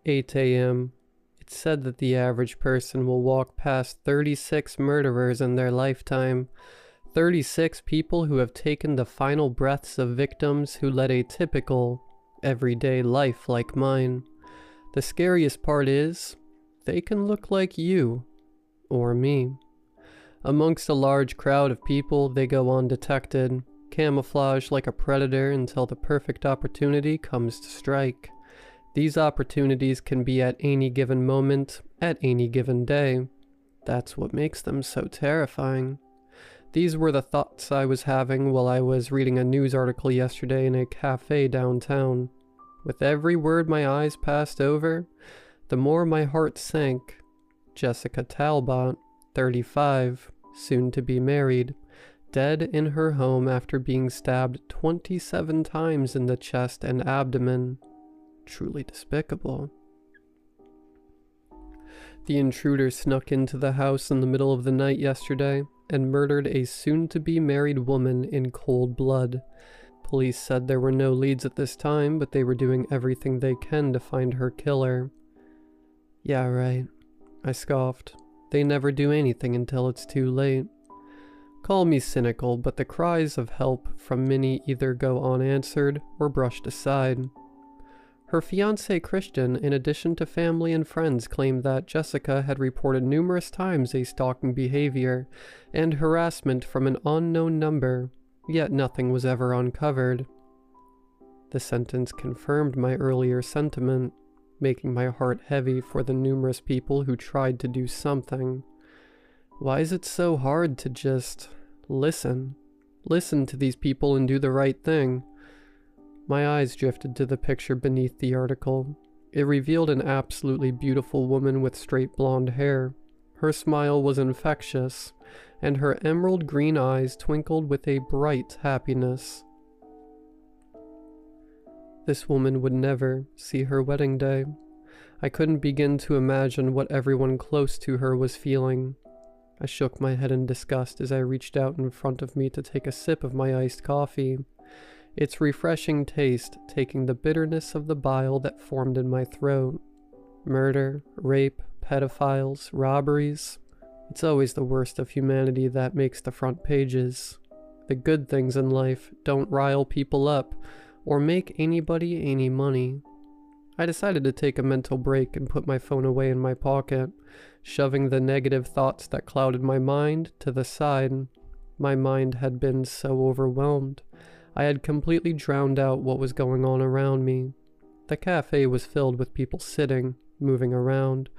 8 a.m. It's said that the average person will walk past 36 murderers in their lifetime. 36 people who have taken the final breaths of victims who led a typical, everyday life like mine. The scariest part is, they can look like you, or me. Amongst a large crowd of people, they go undetected, camouflaged like a predator until the perfect opportunity comes to strike. These opportunities can be at any given moment, at any given day. That's what makes them so terrifying. These were the thoughts I was having while I was reading a news article yesterday in a cafe downtown. With every word my eyes passed over, the more my heart sank. Jessica Talbot, 35, soon to be married, dead in her home after being stabbed 27 times in the chest and abdomen. Truly despicable. The intruder snuck into the house in the middle of the night yesterday and murdered a soon-to-be-married woman in cold blood. Police said there were no leads at this time, but they were doing everything they can to find her killer. Yeah, right, I scoffed. They never do anything until it's too late. Call me cynical, but the cries of help from Minnie either go unanswered or brushed aside. Her fiancé Christian, in addition to family and friends, claimed that Jessica had reported numerous times a stalking behavior and harassment from an unknown number, yet nothing was ever uncovered. The sentence confirmed my earlier sentiment, making my heart heavy for the numerous people who tried to do something. Why is it so hard to just listen? Listen to these people and do the right thing. My eyes drifted to the picture beneath the article. It revealed an absolutely beautiful woman with straight blonde hair. Her smile was infectious, and her emerald green eyes twinkled with a bright happiness. This woman would never see her wedding day. I couldn't begin to imagine what everyone close to her was feeling. I shook my head in disgust as I reached out in front of me to take a sip of my iced coffee, its refreshing taste taking the bitterness of the bile that formed in my throat. Murder, rape, pedophiles, robberies. It's always the worst of humanity that makes the front pages. The good things in life don't rile people up or make anybody any money. I decided to take a mental break and put my phone away in my pocket, shoving the negative thoughts that clouded my mind to the side. My mind had been so overwhelmed. I had completely drowned out what was going on around me. The cafe was filled with people sitting, moving around,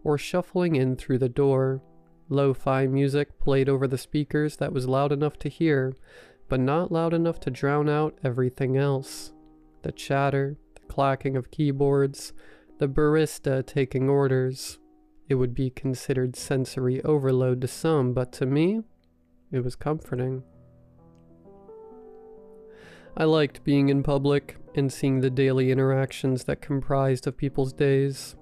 or shuffling in through the door. Lo-fi music played over the speakers that was loud enough to hear, but not loud enough to drown out everything else. The chatter, the clacking of keyboards, the barista taking orders. It would be considered sensory overload to some, but to me, it was comforting. I liked being in public and seeing the daily interactions that comprised of people's days.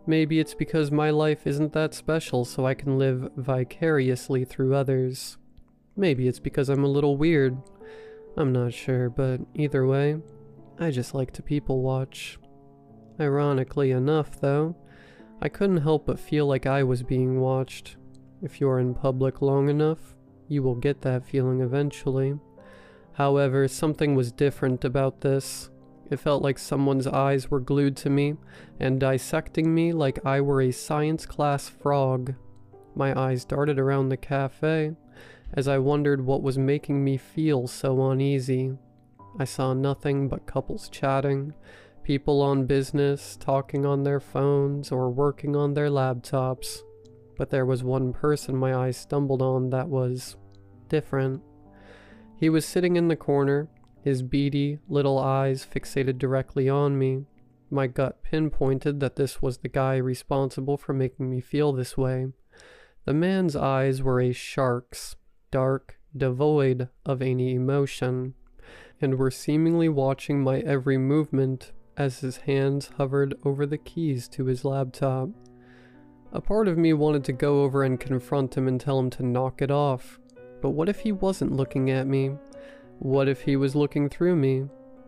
Maybe it's because my life isn't that special, so I can live vicariously through others. Maybe it's because I'm a little weird. I'm not sure, but either way, I just like to people watch. Ironically enough, though, I couldn't help but feel like I was being watched. If you're in public long enough, you will get that feeling eventually. However, something was different about this. It felt like someone's eyes were glued to me and dissecting me like I were a science class frog. My eyes darted around the cafe as I wondered what was making me feel so uneasy. I saw nothing but couples chatting, people on business, talking on their phones or working on their laptops. But there was one person my eyes stumbled on that was different. He was sitting in the corner, his beady little eyes fixated directly on me. My gut pinpointed that this was the guy responsible for making me feel this way. The man's eyes were a shark's, dark, devoid of any emotion, and were seemingly watching my every movement as his hands hovered over the keys to his laptop. A part of me wanted to go over and confront him and tell him to knock it off. But what if he wasn't looking at me? What if he was looking through me?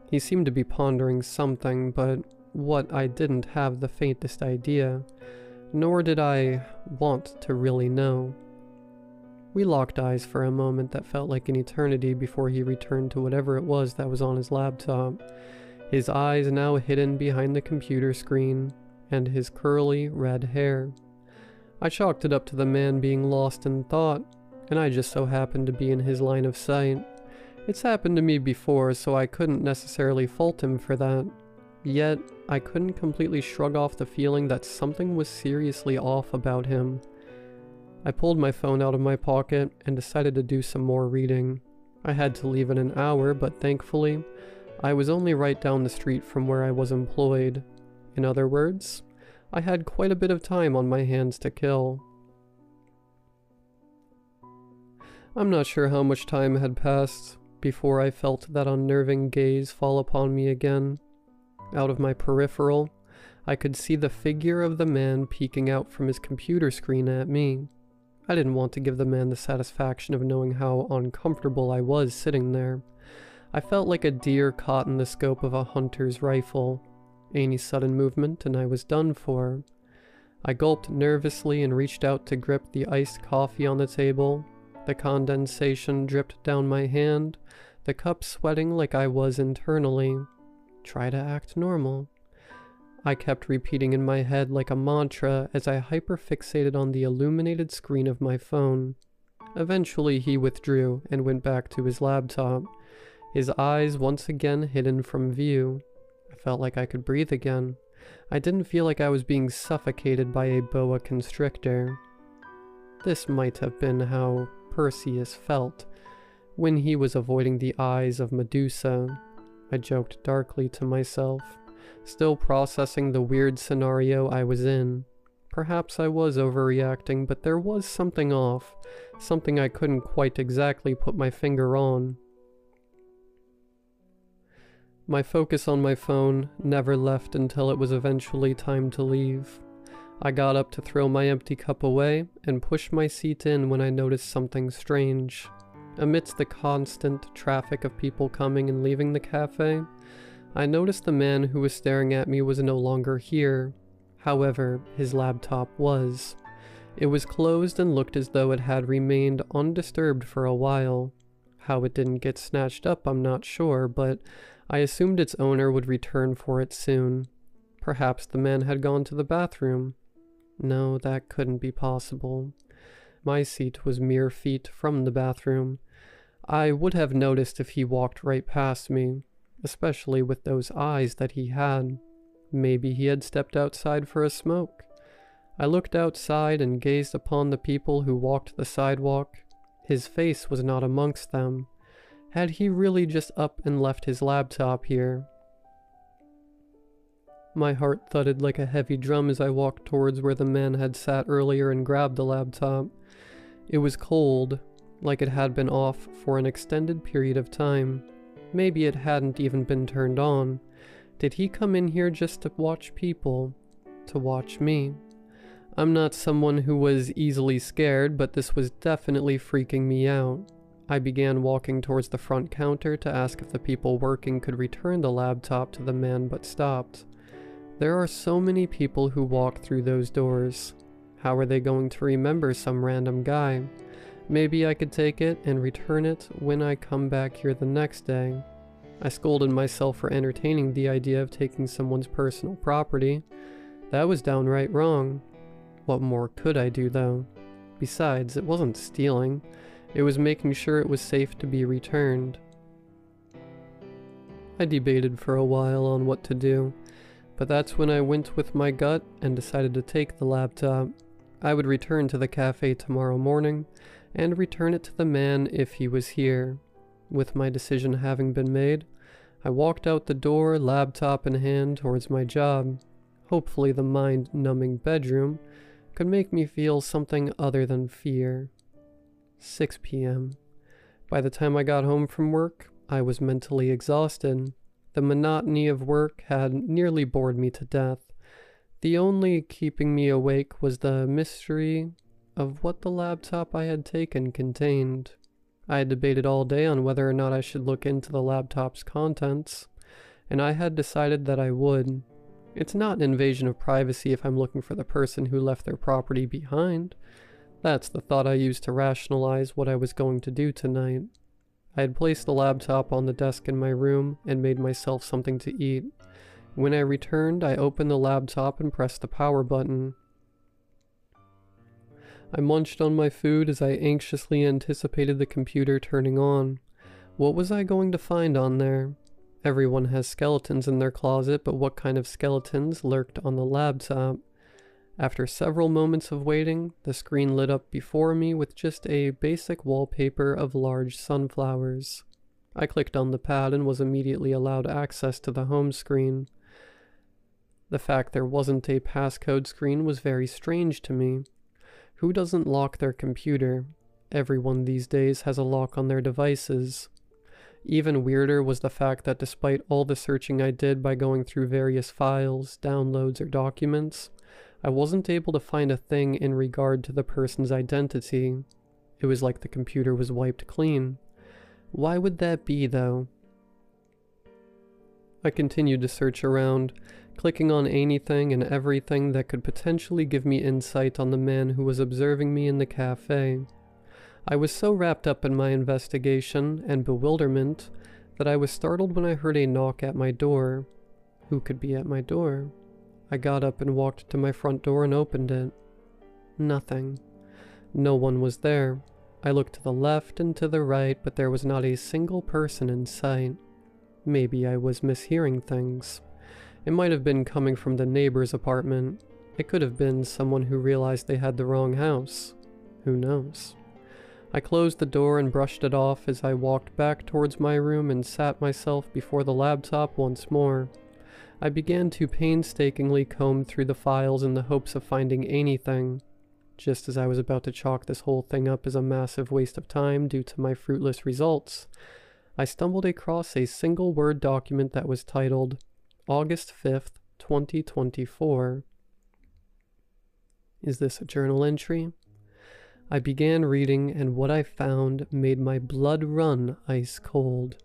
He seemed to be pondering something, but what I didn't have the faintest idea, nor did I want to really know. We locked eyes for a moment that felt like an eternity before he returned to whatever it was that was on his laptop, his eyes now hidden behind the computer screen, and his curly red hair. I chalked it up to the man being lost in thought, and I just so happened to be in his line of sight. It's happened to me before, so I couldn't necessarily fault him for that. Yet, I couldn't completely shrug off the feeling that something was seriously off about him. I pulled my phone out of my pocket and decided to do some more reading. I had to leave in an hour, but thankfully, I was only right down the street from where I was employed. In other words, I had quite a bit of time on my hands to kill. I'm not sure how much time had passed before I felt that unnerving gaze fall upon me again. Out of my peripheral, I could see the figure of the man peeking out from his computer screen at me. I didn't want to give the man the satisfaction of knowing how uncomfortable I was sitting there. I felt like a deer caught in the scope of a hunter's rifle. Any sudden movement and I was done for. I gulped nervously and reached out to grip the iced coffee on the table. The condensation dripped down my hand, the cup sweating like I was internally. Try to act normal. I kept repeating in my head like a mantra as I hyperfixated on the illuminated screen of my phone. Eventually he withdrew and went back to his laptop, his eyes once again hidden from view. I felt like I could breathe again. I didn't feel like I was being suffocated by a boa constrictor. This might have been how Perseus felt when he was avoiding the eyes of Medusa. I joked darkly to myself, still processing the weird scenario I was in. Perhaps I was overreacting, but there was something off, something I couldn't quite exactly put my finger on. My focus on my phone never left until it was eventually time to leave. I got up to throw my empty cup away and pushed my seat in when I noticed something strange. Amidst the constant traffic of people coming and leaving the cafe, I noticed the man who was staring at me was no longer here. However, his laptop was. It was closed and looked as though it had remained undisturbed for a while. How it didn't get snatched up, I'm not sure, but I assumed its owner would return for it soon. Perhaps the man had gone to the bathroom. No, that couldn't be possible. My seat was mere feet from the bathroom. I would have noticed if he walked right past me, especially with those eyes that he had. Maybe he had stepped outside for a smoke. I looked outside and gazed upon the people who walked the sidewalk. His face was not amongst them. Had he really just up and left his laptop here? My heart thudded like a heavy drum as I walked towards where the man had sat earlier and grabbed the laptop. It was cold, like it had been off for an extended period of time. Maybe it hadn't even been turned on. Did he come in here just to watch people? To watch me? I'm not someone who was easily scared, but this was definitely freaking me out. I began walking towards the front counter to ask if the people working could return the laptop to the man, but stopped. There are so many people who walk through those doors. How are they going to remember some random guy? Maybe I could take it and return it when I come back here the next day. I scolded myself for entertaining the idea of taking someone's personal property. That was downright wrong. What more could I do, though? Besides, it wasn't stealing. It was making sure it was safe to be returned. I debated for a while on what to do, but that's when I went with my gut and decided to take the laptop. I would return to the cafe tomorrow morning and return it to the man if he was here. With my decision having been made, I walked out the door, laptop in hand, towards my job. Hopefully the mind-numbing bedroom could make me feel something other than fear. 6 p.m. By the time I got home from work, I was mentally exhausted. The monotony of work had nearly bored me to death. The only keeping me awake was the mystery of what the laptop I had taken contained. I had debated all day on whether or not I should look into the laptop's contents, and I had decided that I would. It's not an invasion of privacy if I'm looking for the person who left their property behind. That's the thought I used to rationalize what I was going to do tonight. I had placed the laptop on the desk in my room and made myself something to eat. When I returned, I opened the laptop and pressed the power button. I munched on my food as I anxiously anticipated the computer turning on. What was I going to find on there? Everyone has skeletons in their closet, but what kind of skeletons lurked on the laptop? After several moments of waiting, the screen lit up before me with just a basic wallpaper of large sunflowers. I clicked on the pad and was immediately allowed access to the home screen. The fact there wasn't a passcode screen was very strange to me. Who doesn't lock their computer? Everyone these days has a lock on their devices. Even weirder was the fact that despite all the searching I did by going through various files, downloads, or documents, I wasn't able to find a thing in regard to the person's identity. It was like the computer was wiped clean. Why would that be, though? I continued to search around, clicking on anything and everything that could potentially give me insight on the man who was observing me in the cafe. I was so wrapped up in my investigation and bewilderment that I was startled when I heard a knock at my door. Who could be at my door? I got up and walked to my front door and opened it. Nothing. No one was there. I looked to the left and to the right, but there was not a single person in sight. Maybe I was mishearing things. It might have been coming from the neighbor's apartment. It could have been someone who realized they had the wrong house. Who knows? I closed the door and brushed it off as I walked back towards my room and sat myself before the laptop once more. I began to painstakingly comb through the files in the hopes of finding anything. Just as I was about to chalk this whole thing up as a massive waste of time due to my fruitless results, I stumbled across a single Word document that was titled August 5th, 2024. Is this a journal entry? I began reading, and what I found made my blood run ice cold.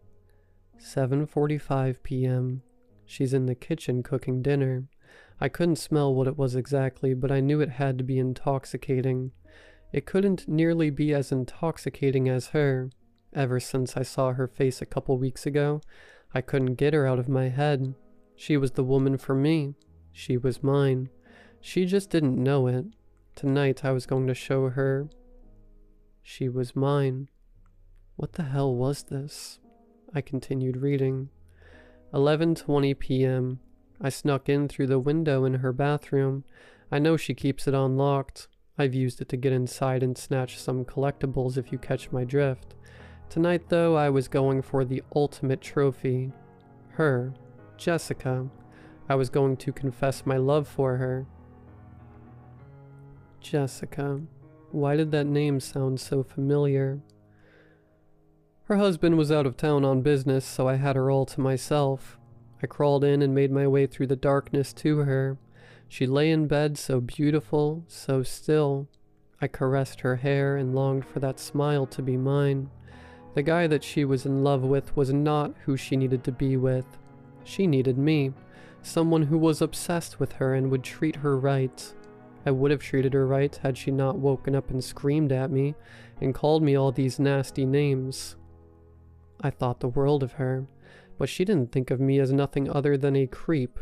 7:45 p.m. She's in the kitchen cooking dinner. I couldn't smell what it was exactly, but I knew it had to be intoxicating. It couldn't nearly be as intoxicating as her. Ever since I saw her face a couple weeks ago, I couldn't get her out of my head. She was the woman for me. She was mine. She just didn't know it. Tonight I was going to show her she was mine. What the hell was this? I continued reading. 11:20 p.m. I snuck in through the window in her bathroom. I know she keeps it unlocked. I've used it to get inside and snatch some collectibles if you catch my drift. Tonight, though, I was going for the ultimate trophy. Her. Jessica. I was going to confess my love for her. Jessica. Why did that name sound so familiar? Her husband was out of town on business, so I had her all to myself. I crawled in and made my way through the darkness to her. She lay in bed so beautiful, so still. I caressed her hair and longed for that smile to be mine. The guy that she was in love with was not who she needed to be with. She needed me, someone who was obsessed with her and would treat her right. I would have treated her right had she not woken up and screamed at me and called me all these nasty names. I thought the world of her, but she didn't think of me as nothing other than a creep.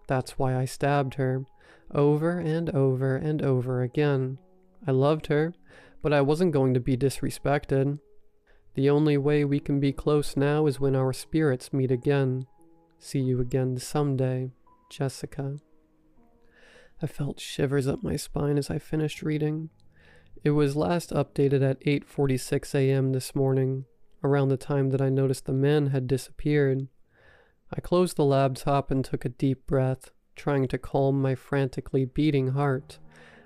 That's why I stabbed her, over and over and over again. I loved her, but I wasn't going to be disrespected. The only way we can be close now is when our spirits meet again. See you again someday, Jessica. I felt shivers up my spine as I finished reading. It was last updated at 8:46 a.m. this morning, around the time that I noticed the man had disappeared. I closed the laptop and took a deep breath, trying to calm my frantically beating heart.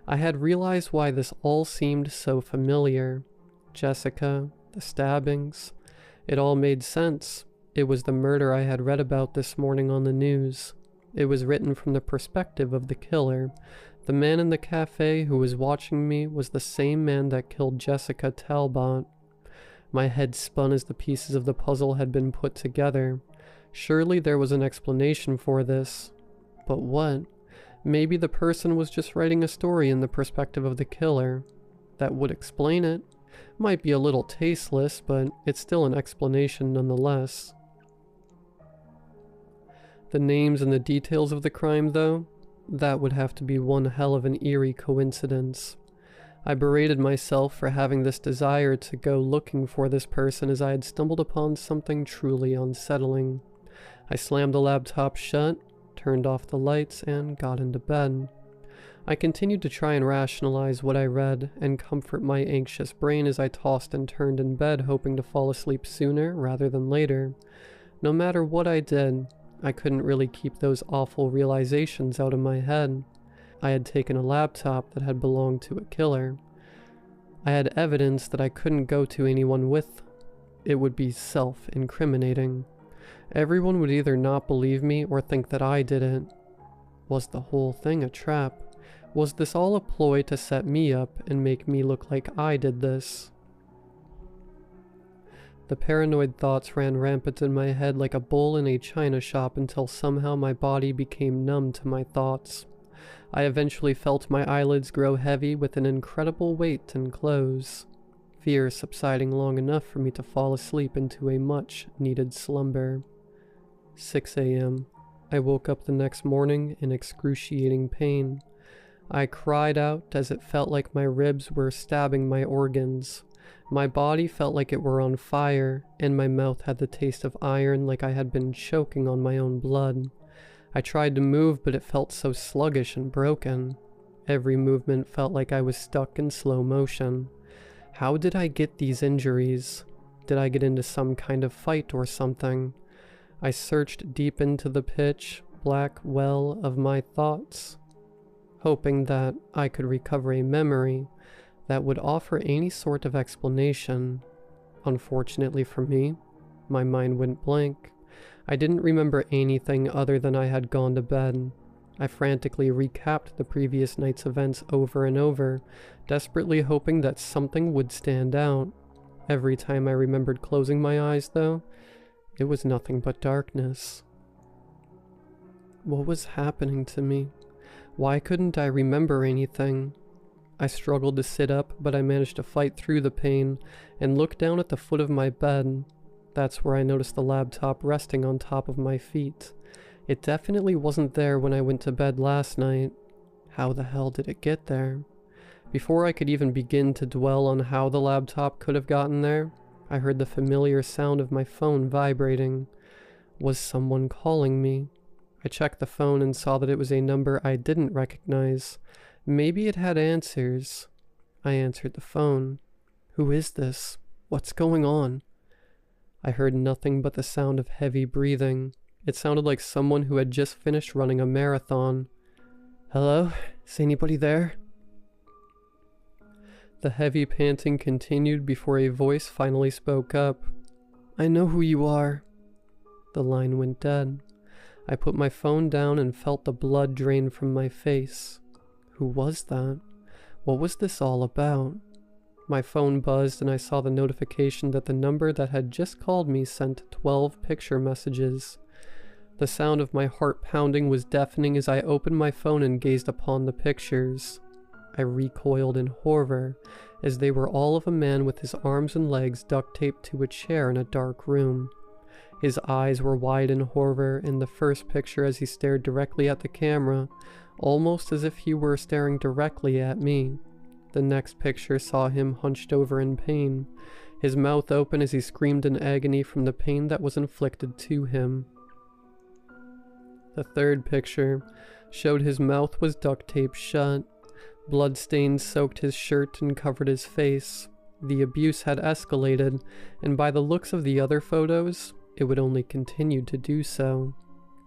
I had realized why this all seemed so familiar. Jessica, the stabbings. It all made sense. It was the murder I had read about this morning on the news. It was written from the perspective of the killer. The man in the cafe who was watching me was the same man that killed Jessica Talbot. My head spun as the pieces of the puzzle had been put together. Surely there was an explanation for this. But what? Maybe the person was just writing a story in the perspective of the killer. That would explain it. Might be a little tasteless, but it's still an explanation nonetheless. The names and the details of the crime, though, that would have to be one hell of an eerie coincidence. I berated myself for having this desire to go looking for this person as I had stumbled upon something truly unsettling. I slammed the laptop shut, turned off the lights, and got into bed. I continued to try and rationalize what I read and comfort my anxious brain as I tossed and turned in bed, hoping to fall asleep sooner rather than later. No matter what I did, I couldn't really keep those awful realizations out of my head. I had taken a laptop that had belonged to a killer. I had evidence that I couldn't go to anyone with. It would be self-incriminating. Everyone would either not believe me or think that I did it. Was the whole thing a trap? Was this all a ploy to set me up and make me look like I did this? The paranoid thoughts ran rampant in my head like a bull in a china shop until somehow my body became numb to my thoughts. I eventually felt my eyelids grow heavy with an incredible weight and close, fear subsiding long enough for me to fall asleep into a much-needed slumber. 6 a.m. I woke up the next morning in excruciating pain. I cried out as it felt like my ribs were stabbing my organs. My body felt like it were on fire, and my mouth had the taste of iron like I had been choking on my own blood. I tried to move, but it felt so sluggish and broken. Every movement felt like I was stuck in slow motion. How did I get these injuries? Did I get into some kind of fight or something? I searched deep into the pitch black well of my thoughts, hoping that I could recover a memory that would offer any sort of explanation. Unfortunately for me, my mind went blank. I didn't remember anything other than I had gone to bed. I frantically recapped the previous night's events over and over, desperately hoping that something would stand out. Every time I remembered closing my eyes, though, it was nothing but darkness. What was happening to me? Why couldn't I remember anything? I struggled to sit up, but I managed to fight through the pain and look down at the foot of my bed. That's where I noticed the laptop resting on top of my feet. It definitely wasn't there when I went to bed last night. How the hell did it get there? Before I could even begin to dwell on how the laptop could have gotten there, I heard the familiar sound of my phone vibrating. Was someone calling me? I checked the phone and saw that it was a number I didn't recognize. Maybe it had answers. I answered the phone. Who is this? What's going on? I heard nothing but the sound of heavy breathing. It sounded like someone who had just finished running a marathon. Hello? Is anybody there? The heavy panting continued before a voice finally spoke up. I know who you are. The line went dead. I put my phone down and felt the blood drain from my face. Who was that? What was this all about? My phone buzzed and I saw the notification that the number that had just called me sent 12 picture messages. The sound of my heart pounding was deafening as I opened my phone and gazed upon the pictures. I recoiled in horror, as they were all of a man with his arms and legs duct taped to a chair in a dark room. His eyes were wide in horror in the first picture as he stared directly at the camera, almost as if he were staring directly at me. The next picture saw him hunched over in pain, his mouth open as he screamed in agony from the pain that was inflicted to him. The third picture showed his mouth was duct taped shut. Bloodstains soaked his shirt and covered his face. The abuse had escalated, and by the looks of the other photos, it would only continue to do so.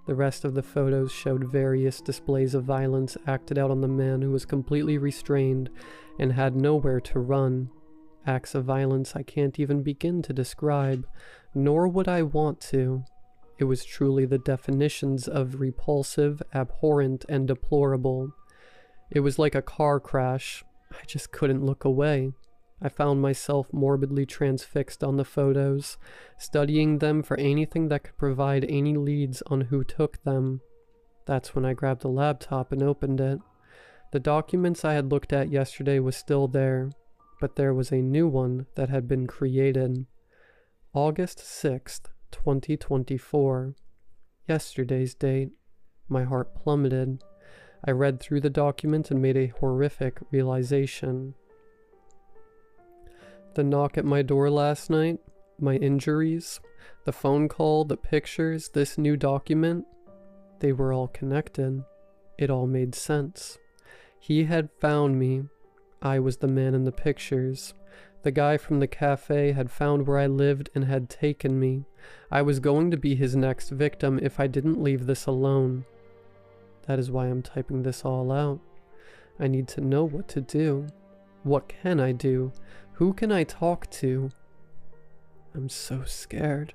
The rest of the photos showed various displays of violence acted out on the man who was completely restrained and had nowhere to run. Acts of violence I can't even begin to describe, nor would I want to. It was truly the definitions of repulsive, abhorrent, and deplorable. It was like a car crash. I just couldn't look away. I found myself morbidly transfixed on the photos, studying them for anything that could provide any leads on who took them. That's when I grabbed the laptop and opened it. The documents I had looked at yesterday was still there, but there was a new one that had been created. August 6th, 2024. Yesterday's date. My heart plummeted. I read through the document and made a horrific realization. The knock at my door last night, my injuries, the phone call, the pictures, this new document, they were all connected. It all made sense. He had found me. I was the man in the pictures. The guy from the cafe had found where I lived and had taken me. I was going to be his next victim if I didn't leave this alone. That is why I'm typing this all out. I need to know what to do. What can I do? Who can I talk to? I'm so scared.